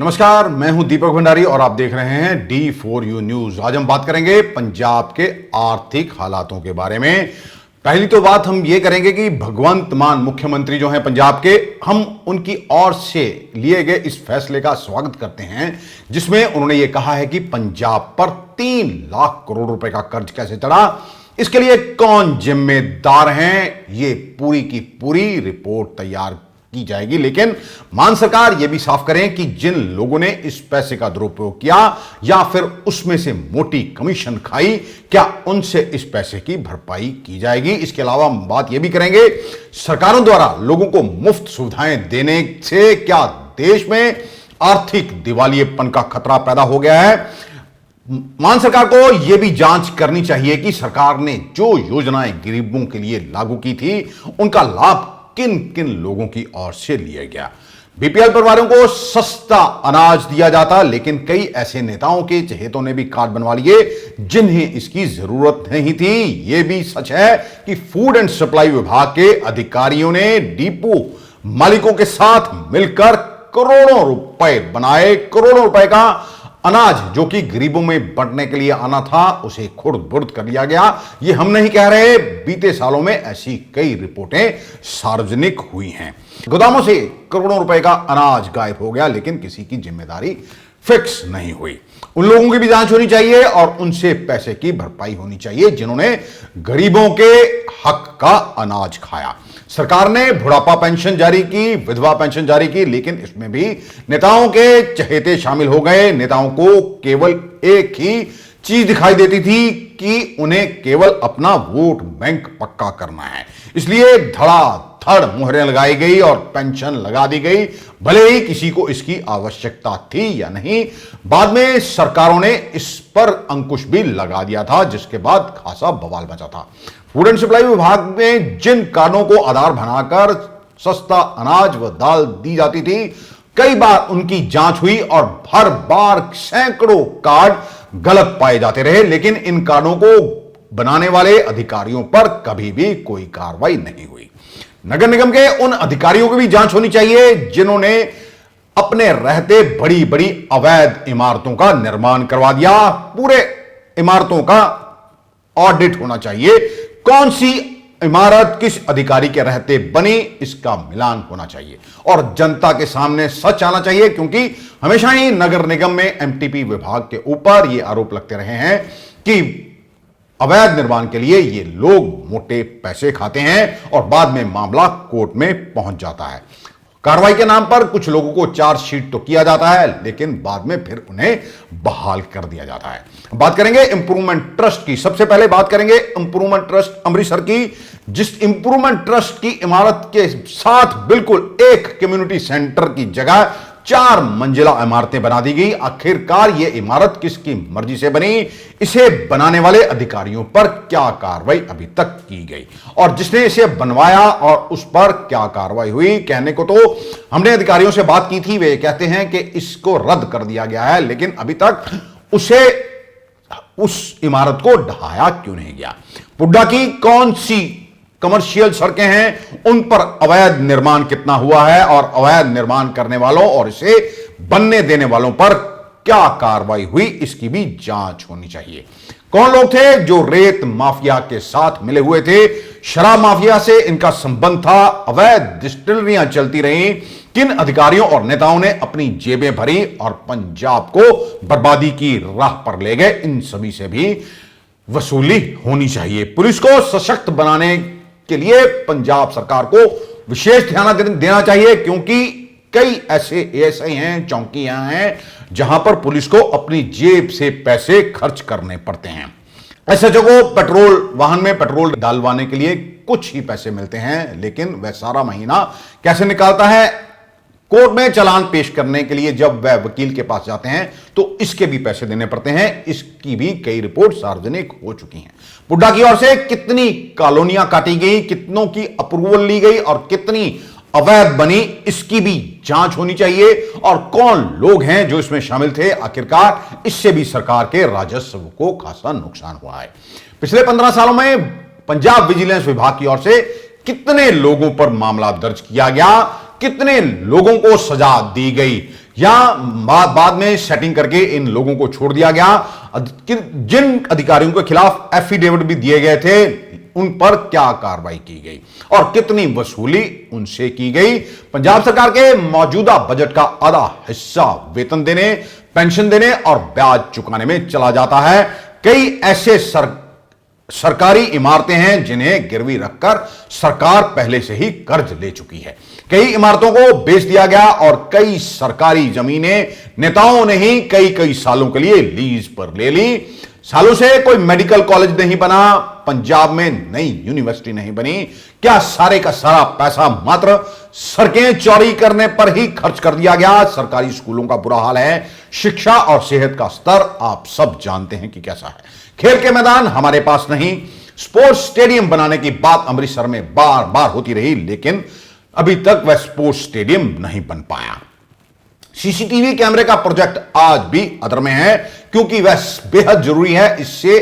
नमस्कार, मैं हूं दीपक भंडारी और आप देख रहे हैं D4U न्यूज। आज हम बात करेंगे पंजाब के आर्थिक हालातों के बारे में। पहली तो बात हम ये करेंगे कि भगवंत मान मुख्यमंत्री जो हैं पंजाब के, हम उनकी ओर से लिए गए इस फैसले का स्वागत करते हैं जिसमें उन्होंने ये कहा है कि पंजाब पर 3 लाख करोड़ रुपए का कर्ज कैसे चढ़ा, इसके लिए कौन जिम्मेदार हैं, ये पूरी की पूरी रिपोर्ट तैयार की जाएगी। लेकिन मान सरकार यह भी साफ करें कि जिन लोगों ने इस पैसे का दुरुपयोग किया या फिर उसमें से मोटी कमीशन खाई, क्या उनसे इस पैसे की भरपाई की जाएगी। इसके अलावा हम बात यह भी करेंगे, सरकारों द्वारा लोगों को मुफ्त सुविधाएं देने से क्या देश में आर्थिक दिवालियेपन का खतरा पैदा हो गया है। मान सरकार को यह भी जांच करनी चाहिए कि सरकार ने जो योजनाएं गरीबों के लिए लागू की थी उनका लाभ किन किन लोगों की ओर से लिया गया। बीपीएल परिवारों को सस्ता अनाज दिया जाता, लेकिन कई ऐसे नेताओं के चहेतों ने भी कार्ड बनवा लिए जिन्हें इसकी जरूरत नहीं थी। यह भी सच है कि फूड एंड सप्लाई विभाग के अधिकारियों ने डिपो मालिकों के साथ मिलकर करोड़ों रुपए बनाए। करोड़ों रुपए का अनाज जो कि गरीबों में बंटने के लिए आना था, उसे खुर्द बुर्द कर लिया गया। ये हम नहीं कह रहे, बीते सालों में ऐसी कई रिपोर्टें सार्वजनिक हुई हैं। गोदामों से करोड़ों रुपए का अनाज गायब हो गया, लेकिन किसी की जिम्मेदारी फिक्स नहीं हुई। उन लोगों की भी जांच होनी चाहिए और उनसे पैसे की भरपाई होनी चाहिए जिन्होंने गरीबों के हक का अनाज खाया। सरकार ने बुढ़ापा पेंशन जारी की, विधवा पेंशन जारी की, लेकिन इसमें भी नेताओं के चहेते शामिल हो गए। नेताओं को केवल एक ही चीज दिखाई देती थी कि उन्हें केवल अपना वोट बैंक पक्का करना है, इसलिए धड़ाधड़ मुहरें लगाई गई और पेंशन लगा दी गई, भले ही किसी को इसकी आवश्यकता थी या नहीं। बाद में सरकारों ने इस पर अंकुश भी लगा दिया था, जिसके बाद खासा बवाल मचा था। फूड एंड सप्लाई विभाग में जिन कार्डों को आधार बनाकर सस्ता अनाज व दाल दी जाती थी, कई बार उनकी जांच हुई और हर बार सैकड़ों कार्ड गलत पाए जाते रहे, लेकिन इन कार्डों को बनाने वाले अधिकारियों पर कभी भी कोई कार्रवाई नहीं हुई। नगर निगम के उन अधिकारियों की भी जांच होनी चाहिए जिन्होंने अपने रहते बड़ी बड़ी अवैध इमारतों का निर्माण करवा दिया। पूरे इमारतों का ऑडिट होना चाहिए, कौन सी इमारत किस अधिकारी के रहते बनी, इसका मिलान होना चाहिए और जनता के सामने सच आना चाहिए, क्योंकि हमेशा ही नगर निगम में एमटीपी विभाग के ऊपर ये आरोप लगते रहे हैं कि अवैध निर्माण के लिए ये लोग मोटे पैसे खाते हैं और बाद में मामला कोर्ट में पहुंच जाता है। कार्रवाई के नाम पर कुछ लोगों को चार्जशीट तो किया जाता है, लेकिन बाद में फिर उन्हें बहाल कर दिया जाता है। बात करेंगे इंप्रूवमेंट ट्रस्ट की। सबसे पहले बात करेंगे इंप्रूवमेंट ट्रस्ट अमृतसर की, जिस इंप्रूवमेंट ट्रस्ट की इमारत के साथ बिल्कुल एक कम्युनिटी सेंटर की जगह 4 मंजिला इमारतें बना दी गई। आखिरकार यह इमारत किसकी मर्जी से बनी, इसे बनाने वाले अधिकारियों पर क्या कार्रवाई अभी तक की गई और जिसने इसे बनवाया और उस पर क्या कार्रवाई हुई। कहने को तो हमने अधिकारियों से बात की थी, वे कहते हैं कि इसको रद्द कर दिया गया है, लेकिन अभी तक उस इमारत को ढहाया क्यों नहीं गया। पुड्डा की कौन सी कमर्शियल सड़कें हैं, उन पर अवैध निर्माण कितना हुआ है और अवैध निर्माण करने वालों और इसे बनने देने वालों पर क्या कार्रवाई हुई, इसकी भी जांच होनी चाहिए। कौन लोग थे जो रेत माफिया के साथ मिले हुए थे, शराब माफिया से इनका संबंध था, अवैध डिस्टिलरियां चलती रहीं, किन अधिकारियों और नेताओं ने अपनी जेबें भरी और पंजाब को बर्बादी की राह पर ले गए, इन सभी से भी वसूली होनी चाहिए। पुलिस को सशक्त बनाने के लिए पंजाब सरकार को विशेष ध्यान देना चाहिए, क्योंकि कई ऐसे एएसआई हैं, चौकियां हैं, जहां पर पुलिस को अपनी जेब से पैसे खर्च करने पड़ते हैं। ऐसे जगहों पेट्रोल वाहन में पेट्रोल डालवाने के लिए कुछ ही पैसे मिलते हैं, लेकिन वह सारा महीना कैसे निकालता है। कोर्ट में चालान पेश करने के लिए जब वह वकील के पास जाते हैं तो इसके भी पैसे देने पड़ते हैं। इसकी भी कई रिपोर्ट सार्वजनिक हो चुकी हैं। पुड्डा की ओर से कितनी कॉलोनियां काटी गई, कितनों की अप्रूवल ली गई और कितनी अवैध बनी, इसकी भी जांच होनी चाहिए और कौन लोग हैं जो इसमें शामिल थे। आखिरकार इससे भी सरकार के राजस्व को खासा नुकसान हुआ है। पिछले 15 सालों में पंजाब विजिलेंस विभाग की ओर से कितने लोगों पर मामला दर्ज किया गया, कितने लोगों को सजा दी गई, या बाद में सेटिंग करके इन लोगों को छोड़ दिया गया? जिन अधिकारियों के खिलाफ एफिडेविट भी दिए गए थे उन पर क्या कार्रवाई की गई और कितनी वसूली उनसे की गई? पंजाब सरकार के मौजूदा बजट का आधा हिस्सा वेतन देने, पेंशन देने और ब्याज चुकाने में चला जाता है। कई ऐसे सरकारी इमारतें हैं जिन्हें गिरवी रखकर सरकार पहले से ही कर्ज ले चुकी है। कई इमारतों को बेच दिया गया और कई सरकारी जमीनें नेताओं ने ही कई सालों के लिए लीज पर ले ली। सालों से कोई मेडिकल कॉलेज नहीं बना, पंजाब में नई यूनिवर्सिटी नहीं बनी। क्या सारे का सारा पैसा मात्र सड़कें चौड़ी करने पर ही खर्च कर दिया गया? सरकारी स्कूलों का बुरा हाल है। शिक्षा और सेहत का स्तर आप सब जानते हैं कि कैसा है। खेल के मैदान हमारे पास नहीं। स्पोर्ट्स स्टेडियम बनाने की बात अमृतसर में बार बार होती रही, लेकिन अभी तक वह स्पोर्ट्स स्टेडियम नहीं बन पाया। सीसीटीवी कैमरे का प्रोजेक्ट आज भी अधर में है क्योंकि वह बेहद जरूरी है। इससे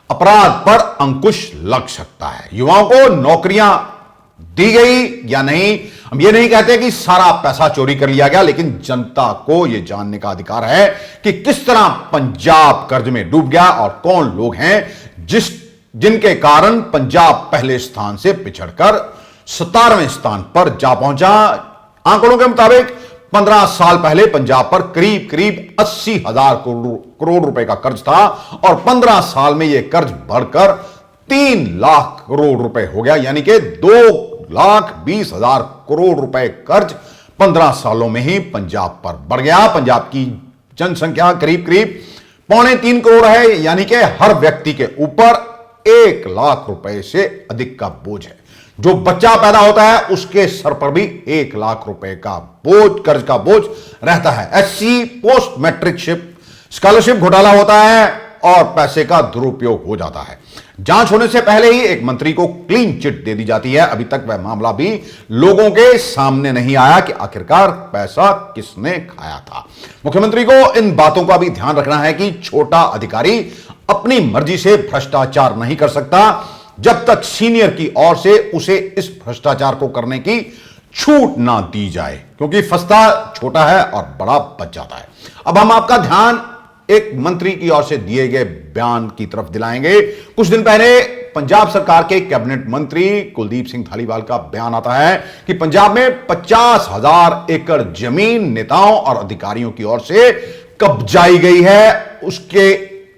अपराध पर अंकुश लग सकता है। युवाओं को नौकरियां दी गई या नहीं, हम ये नहीं कहते कि सारा पैसा चोरी कर लिया गया, लेकिन जनता को यह जानने का अधिकार है कि किस तरह पंजाब कर्ज में डूब गया और कौन लोग हैं जिनके कारण पंजाब पहले स्थान से पिछड़कर 17वें स्थान पर जा पहुंचा। आंकड़ों के मुताबिक 15 साल पहले पंजाब पर करीब 80,000 करोड़ रुपए का कर्ज था और 15 साल में यह कर्ज बढ़कर 3 लाख करोड़ रुपए हो गया, यानी कि 2,20,000 करोड़ रुपए कर्ज 15 सालों में ही पंजाब पर बढ़ गया। पंजाब की जनसंख्या करीब 3.25 करोड़ है, यानी कि हर व्यक्ति के ऊपर 1 लाख रुपए से अधिक का बोझ है। जो बच्चा पैदा होता है उसके सर पर भी 1 लाख रुपए का बोझ, कर्ज का बोझ रहता है। एससी पोस्ट मैट्रिकशिप स्कॉलरशिप घोटाला होता है और पैसे का दुरुपयोग हो जाता है। जांच होने से पहले ही एक मंत्री को क्लीन चिट दे दी जाती है। अभी तक वह मामला भी लोगों के सामने नहीं आया कि आखिरकार पैसा किसने खाया था। मुख्यमंत्री को इन बातों का भी ध्यान रखना है कि छोटा अधिकारी अपनी मर्जी से भ्रष्टाचार नहीं कर सकता जब तक सीनियर की ओर से उसे इस भ्रष्टाचार को करने की छूट ना दी जाए, क्योंकि फंसता छोटा है और बड़ा बच जाता है। अब हम आपका ध्यान एक मंत्री की ओर से दिए गए बयान की तरफ दिलाएंगे। कुछ दिन पहले पंजाब सरकार के कैबिनेट मंत्री कुलदीप सिंह धालीवाल का बयान आता है कि पंजाब में 50,000 एकड़ जमीन नेताओं और अधिकारियों की ओर से कब्जाई गई है। उसके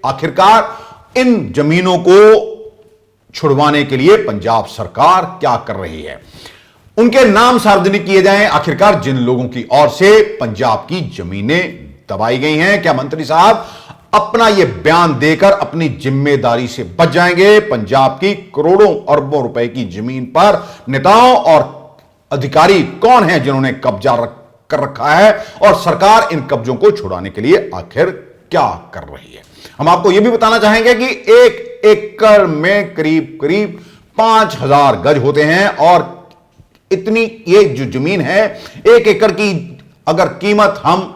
आखिरकार इन जमीनों को छुड़वाने के लिए पंजाब सरकार क्या कर रही है? उनके नाम सार्वजनिक किए जाएं। आखिरकार जिन लोगों की ओर से पंजाब की जमीनें दबाई गई हैं, क्या मंत्री साहब अपना यह बयान देकर अपनी जिम्मेदारी से बच जाएंगे? पंजाब की करोड़ों अरबों रुपए की जमीन पर नेताओं और अधिकारी कौन हैं जिन्होंने कब्जा कर रखा है और सरकार इन कब्जों को छुड़ाने के लिए आखिर क्या कर रही है? हम आपको यह भी बताना चाहेंगे कि 1 एकड़ में करीब 5,000 गज होते हैं और इतनी ये जो जमीन है, 1 एकड़ की अगर कीमत हम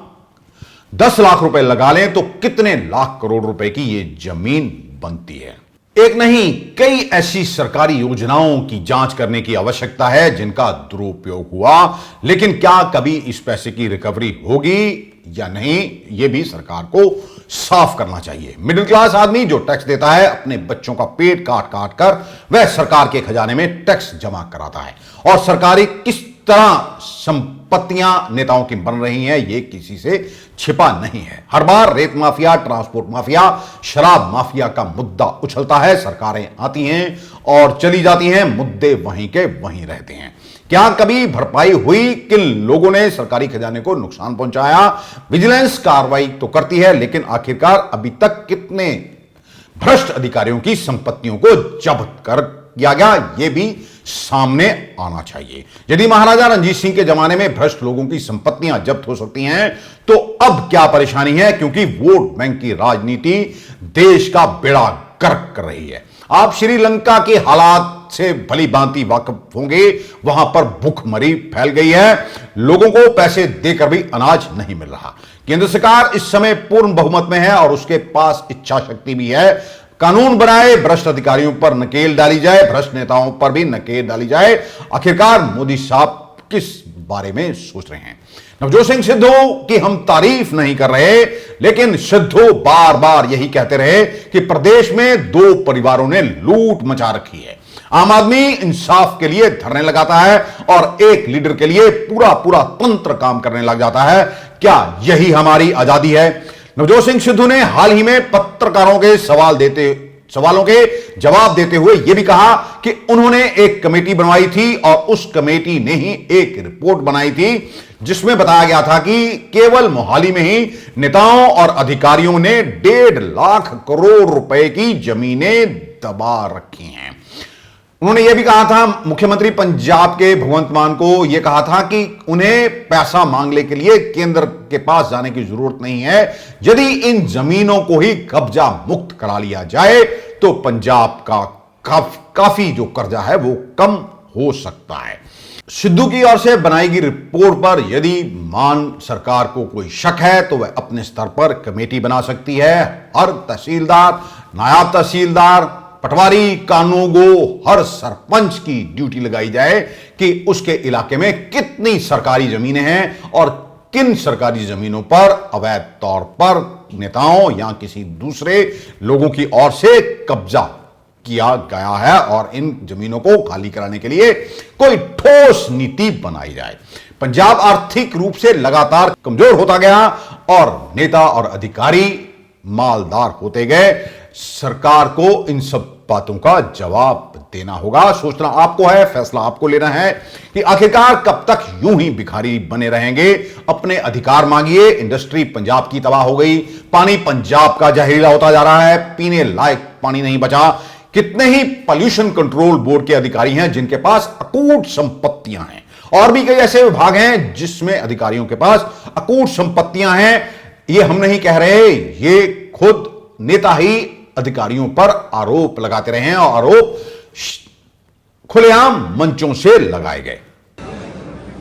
10 लाख रुपए लगा लें तो कितने लाख करोड़ रुपए की ये जमीन बनती है? एक नहीं, कई ऐसी सरकारी योजनाओं की जांच करने की आवश्यकता है जिनका दुरुपयोग हुआ, लेकिन क्या कभी इस पैसे की रिकवरी होगी या नहीं, यह भी सरकार को साफ करना चाहिए। मिडिल क्लास आदमी जो टैक्स देता है, अपने बच्चों का पेट काट काट कर वह सरकार के खजाने में टैक्स जमा कराता है और सरकारी किस तरह संपत्तियां नेताओं की बन रही हैं, यह किसी से छिपा नहीं है। हर बार रेत माफिया, ट्रांसपोर्ट माफिया, शराब माफिया का मुद्दा उछलता है। सरकारें आती हैं और चली जाती हैं, मुद्दे वहीं के वहीं रहते हैं। क्या कभी भरपाई हुई? किन लोगों ने सरकारी खजाने को नुकसान पहुंचाया? विजिलेंस कार्रवाई तो करती है, लेकिन आखिरकार अभी तक कितने भ्रष्ट अधिकारियों की संपत्तियों को जब्त कर किया गया, यह भी सामने आना चाहिए। यदि महाराजा रणजीत सिंह के जमाने में भ्रष्ट लोगों की संपत्तियां जब्त हो सकती हैं, तो अब क्या परेशानी है? क्योंकि वोट बैंक की राजनीति देश का बेड़ा गर्क कर रही है। आप श्रीलंका के हालात से भली भांति वाकिफ होंगे। वहां पर भूखमरी फैल गई है, लोगों को पैसे देकर भी अनाज नहीं मिल रहा। केंद्र सरकार इस समय पूर्ण बहुमत में है और उसके पास इच्छा शक्ति भी है। कानून बनाए, भ्रष्ट अधिकारियों पर नकेल डाली जाए, भ्रष्ट नेताओं पर भी नकेल डाली जाए। आखिरकार मोदी साहब किस बारे में सोच रहे हैं। नवजोत सिंह सिद्धू की हम तारीफ नहीं कर रहे, लेकिन सिद्धू बार बार यही कहते रहे कि प्रदेश में दो परिवारों ने लूट मचा रखी है। आम आदमी इंसाफ के लिए धरने लगाता है और एक लीडर के लिए पूरा पूरा तंत्र काम करने लग जाता है। क्या यही हमारी आजादी है? नवजोत सिंह सिद्धू ने हाल ही में पत्रकारों के सवालों के जवाब देते हुए यह भी कहा कि उन्होंने एक कमेटी बनवाई थी और उस कमेटी ने ही एक रिपोर्ट बनाई थी जिसमें बताया गया था कि केवल मोहाली में ही नेताओं और अधिकारियों ने 1.5 लाख करोड़ रुपए की जमीनें दबा रखी हैं। उन्होंने यह भी कहा था, मुख्यमंत्री पंजाब के भगवंत मान को यह कहा था कि उन्हें पैसा मांगने के लिए केंद्र के पास जाने की जरूरत नहीं है। यदि इन जमीनों को ही कब्जा मुक्त करा लिया जाए तो पंजाब का काफी जो कर्जा है वो कम हो सकता है। सिद्धू की ओर से बनाई गई रिपोर्ट पर यदि मान सरकार को कोई शक है तो वह अपने स्तर पर कमेटी बना सकती है। हर तहसीलदार, नायब तहसीलदार, पटवारी, कानूगो, हर सरपंच की ड्यूटी लगाई जाए कि उसके इलाके में कितनी सरकारी जमीनें हैं और किन सरकारी जमीनों पर अवैध तौर पर नेताओं या किसी दूसरे लोगों की ओर से कब्जा किया गया है और इन जमीनों को खाली कराने के लिए कोई ठोस नीति बनाई जाए। पंजाब आर्थिक रूप से लगातार कमजोर होता गया और नेता और अधिकारी मालदार होते गए। सरकार को इन सब बातों का जवाब देना होगा। सोचना आपको है, फैसला आपको लेना है कि आखिरकार कब तक यूं ही भिखारी बने रहेंगे। अपने अधिकार मांगिए। इंडस्ट्री पंजाब की तबाह हो गई, पानी पंजाब का जहरीला होता जा रहा है, पीने लायक पानी नहीं बचा। कितने ही पॉल्यूशन कंट्रोल बोर्ड के अधिकारी हैं जिनके पास अकूट संपत्तियां हैं और भी कई ऐसे विभाग हैं जिसमें अधिकारियों के पास अकूट संपत्तियां हैं। ये हम नहीं कह रहे, ये खुद नेता ही अधिकारियों पर आरोप लगाते रहे हैं और आरोप खुलेआम मंचों से लगाए गए।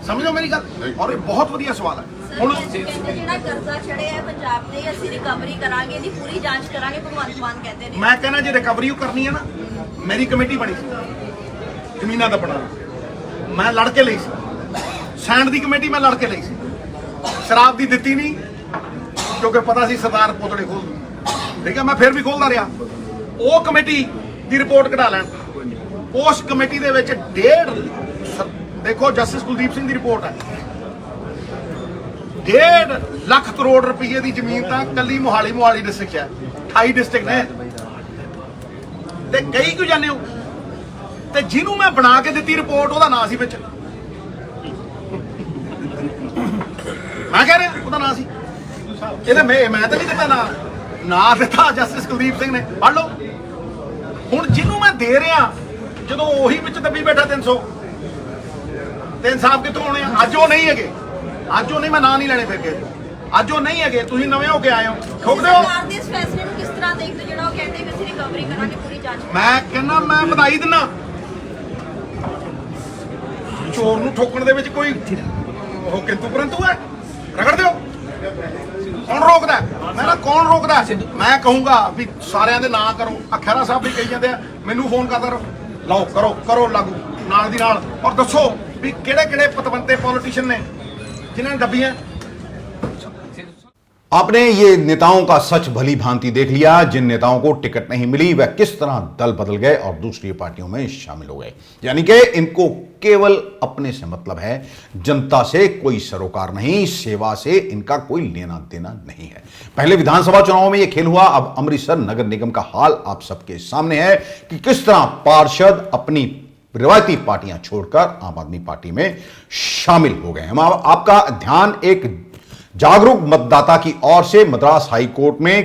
समझो मेरी गल। और ये बहुत वधिया सवाल है। ਹੁਣ ਕਹਿੰਦੇ ਜਿਹੜਾ ਕਰਜ਼ਾ ਚੜਿਆ ਹੈ ਪੰਜਾਬ ਤੇ ਅਸੀਂ ਰਿਕਵਰੀ ਕਰਾਂਗੇ, ਇਹਦੀ ਪੂਰੀ ਜਾਂਚ ਕਰਾਂਗੇ, ਭਗਵੰਤ ਮਾਨ ਕਹਿੰਦੇ ਨੇ। ਮੈਂ ਕਹਿੰਦਾ ਜੇ ਰਿਕਵਰੀ ਕਰਨੀ ਹੈ ਨਾ, ਮੇਰੀ ਕਮੇਟੀ ਬਣੀ ਸੀ ਜ਼ਮੀਨਾਂ ਦਾ ਬਣਾ, ਮੈਂ ਲੜ ਕੇ ਲਈ ਸੀ। ਸੈਂਡ ਦੀ ਕਮੇਟੀ ਮੈਂ ਲੜ ਕੇ ਲਈ ਸੀ, ਸ਼ਰਾਬ ਦੀ ਦਿੱਤੀ ਨਹੀਂ ਕਿਉਂਕਿ ਪਤਾ ਸੀ ਸਰਦਾਰ ਪੋਤੜੇ ਖੋਲ ਦੂ। ਠੀਕ ਹੈ, ਮੈਂ ਫਿਰ ਵੀ ਖੋਲਦਾ ਰਿਹਾ। ਉਹ ਕਮੇਟੀ ਦੀ ਰਿਪੋਰਟ ਕਢਾ ਲੈਣ। ਉਸ ਕਮੇਟੀ ਦੇ ਵਿੱਚ 1.5 ਦੇਖੋ ਜਸਟਿਸ ਕੁਲਦੀਪ ਸਿੰਘ ਦੀ ਰਿਪੋਰਟ ਹੈ, 1.5 ਲੱਖ ਕਰੋੜ ਰੁਪਏ ਦੀ ਜ਼ਮੀਨ ਤਾਂ ਕੱਲੀ ਮੋਹਾਲੀ ਡਿਸਟ੍ਰਿਕਟ ਹੈ। 28 ਡਿਸਟ੍ਰਿਕਟ ਨੇ ਤੇ ਕਈ ਕਿਉਂ ਜਾਂਦੇ ਹੋ ਤੇ ਜਿਹਨੂੰ ਮੈਂ ਬਣਾ ਕੇ ਦਿੱਤੀ ਰਿਪੋਰਟ ਉਹਦਾ ਨਾਂ ਸੀ ਵਿੱਚ। ਮੈਂ ਕਹਿ ਰਿਹਾ ਉਹਦਾ ਨਾਂ ਸੀ ਇਹਦੇ। ਮੈਂ ਤਾਂ ਨਹੀਂ ਦਿੱਤਾ ਨਾਂ ਦਿੱਤਾ ਜਸਟਿਸ ਕੁਲਦੀਪ ਸਿੰਘ ਨੇ। ਪੜ੍ਹ ਲਓ। ਹੁਣ ਜਿਹਨੂੰ ਮੈਂ ਦੇ ਰਿਹਾ ਜਦੋਂ ਉਹੀ ਵਿੱਚ ਦੱਬੀ ਬੈਠਾ 300 ਤੇ ਇਨਸਾਫ ਕਿੱਥੋਂ ਆਉਣੇ ਆ? ਅੱਜ ਉਹ ਨਹੀਂ ਹੈਗੇ, ਅੱਜ ਉਹ ਨਹੀਂ, ਮੈਂ ਨਾਂ ਨਹੀਂ ਲੈਣੇ ਫਿਰ ਕੇ। ਅੱਜ ਉਹ ਨਹੀਂ ਹੈਗੇ, ਤੁਸੀਂ ਨਵੇਂ ਹੋ ਕੇ ਆਏ ਹੋ, ਠੋਕਦੇ ਹੋ। ਸਰਕਾਰ ਦੇ ਇਸ ਫੈਸਲੇ ਨੂੰ ਕਿਸ ਤਰ੍ਹਾਂ ਦੇਖਦੇ ਜਿਹੜਾ ਉਹ ਕਹਿੰਦੇ ਵੀ ਅਸੀਂ ਰਿਕਵਰੀ ਕਰਾਂਗੇ, ਪੂਰੀ ਜਾਂਚ ਕਰਾਂਗੇ? ਮੈਂ ਕਹਿੰਦਾ ਮੈਂ ਵਧਾਈ ਦਿੰਦਾ। ਚੋਰ ਨੂੰ ਠੋਕਣ ਦੇ ਵਿੱਚ ਕੋਈ ਉਹ ਕਿੰਤੂ ਪਰੰਤੂ ਹੈ? ਰਗੜ ਦਿਓ। ਕੌਣ ਰੋਕਦਾ? ਮੈਂ ਨਾ ਕੌਣ ਰੋਕਦਾ? ਮੈਂ ਕਹੂੰਗਾ ਵੀ ਸਾਰਿਆਂ ਦੇ ਨਾਂ ਕਰੋ। ਖਹਿਰਾ ਸਾਹਿਬ ਵੀ ਕਹੀ ਜਾਂਦੇ ਆ, ਮੈਨੂੰ ਫੋਨ ਕਰਦਾ ਰਹੋ, ਲਓ ਕਰੋ ਲਾਗੂ ਨਾਲ ਦੀ ਨਾਲ। ਔਰ ਦੱਸੋ ਵੀ ਕਿਹੜੇ ਪਤਵੰਤੇ पॉलिटिशियन ने जिन्होंने दबियां। आपने ये नेताओं का सच भली भांति देख लिया। जिन नेताओं को टिकट नहीं मिली वह किस तरह दल बदल गए और दूसरी पार्टियों में शामिल हो गए। यानी कि इनको केवल अपने से मतलब है, जनता से कोई सरोकार नहीं, सेवा से इनका कोई लेना देना नहीं है। पहले विधानसभा चुनाव में यह खेल हुआ, अब अमृतसर नगर निगम का हाल आप सबके सामने है कि किस तरह पार्षद अपनी रिवायती पार्टियां छोड़कर आम आदमी पार्टी में शामिल हो गए। हम आपका ध्यान एक जागरूक मतदाता की ओर से मद्रास हाई कोर्ट में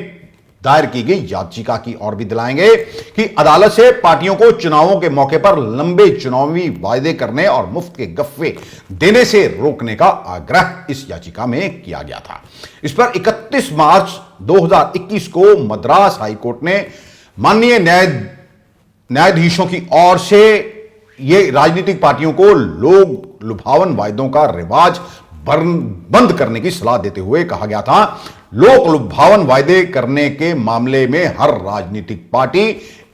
दायर की गई याचिका की ओर भी दिलाएंगे कि अदालत से पार्टियों को चुनावों के मौके पर लंबे चुनावी वायदे करने और मुफ्त के गफ्फे देने से रोकने का आग्रह इस याचिका में किया गया था। इस पर 31 मार्च 2021 को मद्रास हाई कोर्ट ने माननीय न्यायाधीशों की ओर से ये राजनीतिक पार्टियों को लोग लुभावन वायदों का रिवाज बंद करने की सलाह देते हुए कहा गया था, लोक लुभावन वायदे करने के मामले में हर राजनीतिक पार्टी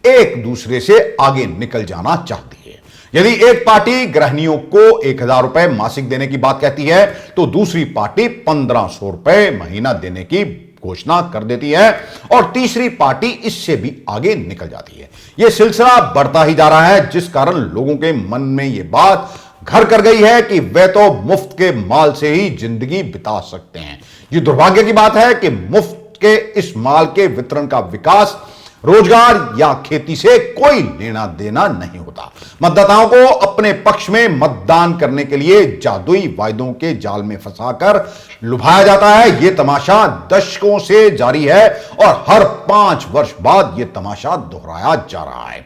एक दूसरे से आगे निकल जाना चाहती है। यदि एक पार्टी गृहिणियों को 1,000 रुपए मासिक देने की बात कहती है तो दूसरी पार्टी 1,500 रुपए महीना देने की घोषणा कर देती है और तीसरी पार्टी इससे भी आगे निकल जाती है। यह सिलसिला बढ़ता ही जा रहा है, जिस कारण लोगों के मन में यह बात घर कर गई है कि वे तो मुफ्त के माल से ही जिंदगी बिता सकते हैं। यह दुर्भाग्य की बात है कि मुफ्त के इस माल के वितरण का विकास रोजगार या खेती से कोई लेना देना नहीं होता। मतदाताओं को अपने पक्ष में मतदान करने के लिए जादुई वायदों के जाल में फंसाकर लुभाया जाता है। यह तमाशा दशकों से जारी है और हर 5 वर्ष बाद यह तमाशा दोहराया जा रहा है।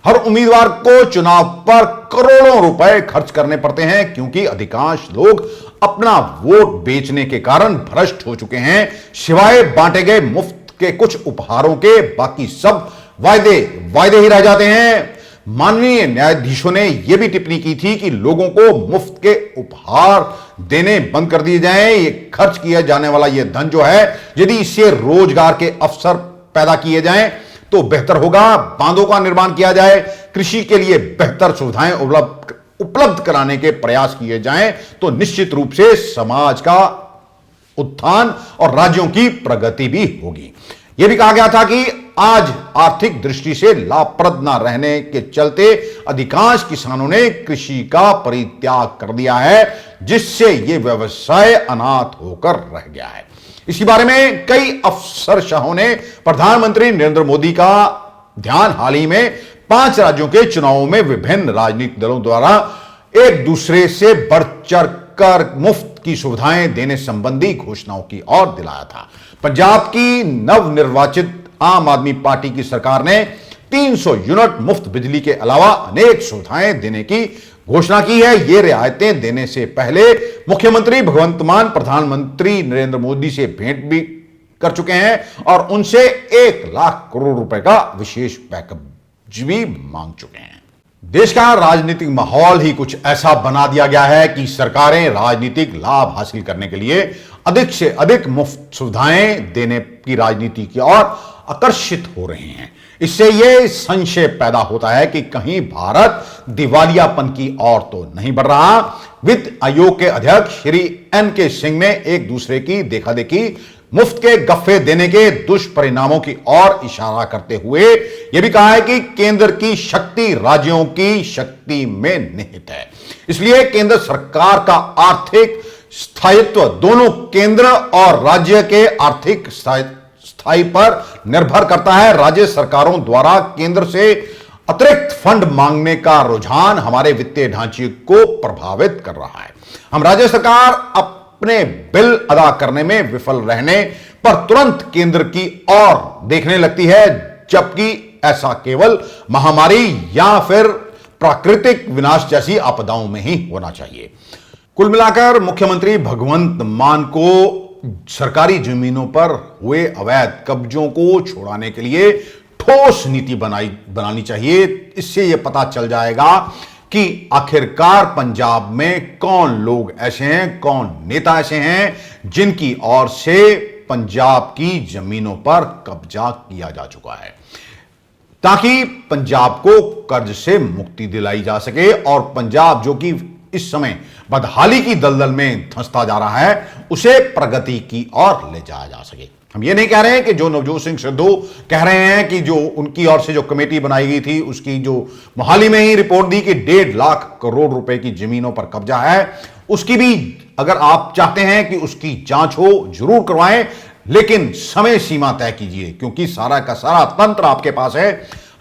हर उम्मीदवार को चुनाव पर करोड़ों रुपए खर्च करने पड़ते हैं, क्योंकि अधिकांश लोग अपना वोट बेचने के कारण भ्रष्ट हो चुके हैं। सिवाय बांटे गए मुफ्त के कुछ उपहारों के बाकी सब वायदे ही रह जाते हैं। माननीय न्यायाधीशों ने यह भी टिप्पणी की थी कि लोगों को मुफ्त के उपहार देने बंद कर दिए जाएं। ये खर्च किया जाने वाला यह धन जो है, यदि इससे रोजगार के अवसर पैदा किए जाएं तो बेहतर होगा। बांधों का निर्माण किया जाए, कृषि के लिए बेहतर सुविधाएं उपलब्ध कराने के प्रयास किए जाएं तो निश्चित रूप से समाज का उत्थान और राज्यों की प्रगति भी होगी। यह भी कहा गया था कि आज आर्थिक दृष्टि से लाभप्रद न रहने के चलते अधिकांश किसानों ने कृषि का परित्याग कर दिया है, जिससे यह व्यवसाय अनाथ होकर रह गया है। इसी बारे में कई अफसरशाहों ने प्रधानमंत्री नरेंद्र मोदी का ध्यान हाल ही में 5 राज्यों के चुनावों में विभिन्न राजनीतिक दलों द्वारा एक दूसरे से बढ़ चढ़ कर मुफ्त की सुविधाएं देने संबंधी घोषणाओं की ओर दिलाया था। पंजाब की नवनिर्वाचित आम आदमी पार्टी की सरकार ने 300 यूनिट मुफ्त बिजली के अलावा अनेक सुविधाएं देने की घोषणा की है। ये रियायतें देने से पहले मुख्यमंत्री भगवंत मान प्रधानमंत्री नरेंद्र मोदी से भेंट भी कर चुके हैं और उनसे 1 लाख करोड़ रुपए का विशेष पैकेज भी मांग चुके हैं। देश का राजनीतिक माहौल ही कुछ ऐसा बना दिया गया है कि सरकारें राजनीतिक लाभ हासिल करने के लिए अधिक से अधिक मुफ्त सुविधाएं देने की राजनीति की ओर आकर्षित हो रहे हैं। इससे यह संशय पैदा होता है कि कहीं भारत दिवालियापन की ओर तो नहीं बढ़ रहा। वित्त आयोग के अध्यक्ष श्री NK सिंह ने एक दूसरे की देखा-देखी मुफ्त के गफ्फे देने के दुष्परिणामों की ओर इशारा करते हुए यह भी कहा है कि केंद्र की शक्ति राज्यों की शक्ति में निहित है। इसलिए केंद्र सरकार का आर्थिक स्थायित्व दोनों केंद्र और राज्य के आर्थिक स्थायी पर निर्भर करता है। राज्य सरकारों द्वारा केंद्र से अतिरिक्त फंड मांगने का रुझान हमारे वित्तीय ढांचे को प्रभावित कर रहा है। हम राज्य सरकार अपने बिल अदा करने में विफल रहने पर तुरंत केंद्र की ओर देखने लगती है, जबकि ऐसा केवल महामारी या फिर प्राकृतिक विनाश जैसी आपदाओं में ही होना चाहिए। कुल मिलाकर मुख्यमंत्री भगवंत मान को सरकारी जमीनों पर हुए अवैध कब्जों को छुड़ाने के लिए ठोस नीति बनानी चाहिए। इससे यह पता चल जाएगा कि आखिरकार पंजाब में कौन लोग ऐसे हैं, कौन नेता ऐसे हैं जिनकी ओर से पंजाब की जमीनों पर कब्जा किया जा चुका है, ताकि पंजाब को कर्ज से मुक्ति दिलाई जा सके और पंजाब जो कि इस समय बदहाली की दलदल में धंसता जा रहा है, उसे प्रगति की ओर ले जाया जा सके। हम ये नहीं कह रहे हैं कि जो नवजोत सिंह सिद्धू कह रहे हैं कि जो उनकी ओर से जो कमेटी बनाई गई थी उसकी जो मोहाली में ही रिपोर्ट दी कि 1.5 लाख करोड़ रुपए की जमीनों पर कब्जा है, उसकी भी अगर आप चाहते हैं कि उसकी जांच हो जरूर करवाएं, लेकिन समय सीमा तय कीजिए, क्योंकि सारा का सारा तंत्र आपके पास है।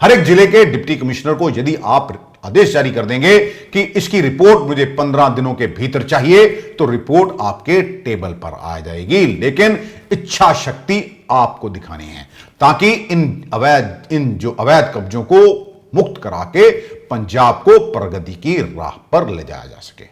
हर एक जिले के डिप्टी कमिश्नर को यदि आप आदेश जारी कर देंगे कि इसकी रिपोर्ट मुझे 15 दिनों के भीतर चाहिए, तो रिपोर्ट आपके टेबल पर आ जाएगी। लेकिन इच्छा शक्ति आपको दिखानी है, ताकि इन जो अवैध कब्जों को मुक्त करा के पंजाब को प्रगति की राह पर ले जाया जा सके।